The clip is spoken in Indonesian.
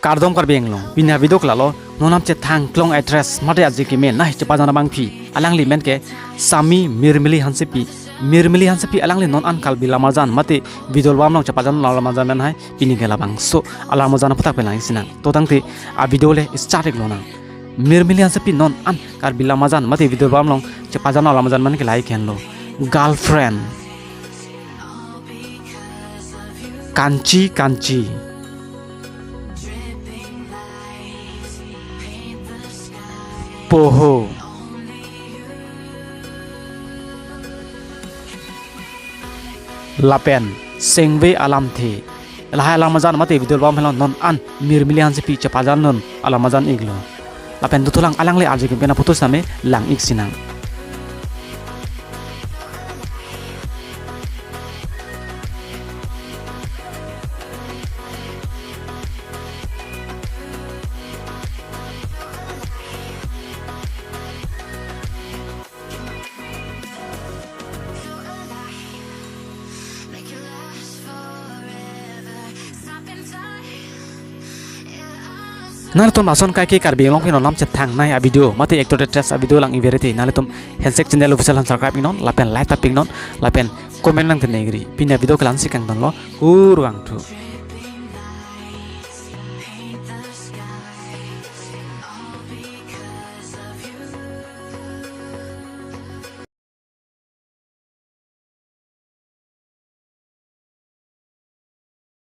Kardom Karbeng long pina video klalo nonam che thang klong actress mate aji ki men nai chepa jana bang phi alang li men ke sami Mirmili Hansepi alang li non an kal bila mazan mate video album long chepa jana la mazan men hai pini ke Labangso ala mazana putak pelang sinang to tangte a video le start ek lona Mirmili Hansepi non an kar bila mazan mate video album long chepa jana la mazan men ke lai ken lo girlfriend Kanchi Kanchi Poho Lapen Sengve Alamathe lahai alamazan mate video album helon non an Mirmili Hansepi cepajan non alamazan iglo lapen tutulang alang le arje kempena putus name lang ik sinang Naletom mason kai ke Karbi long pinon lam chat thang nai a video mate actor actress a video lang i verite naletom Hensek channel official han subscribe non lapen like taping non lapen comment lang tenegri pina video klan sikang don lo urwang thu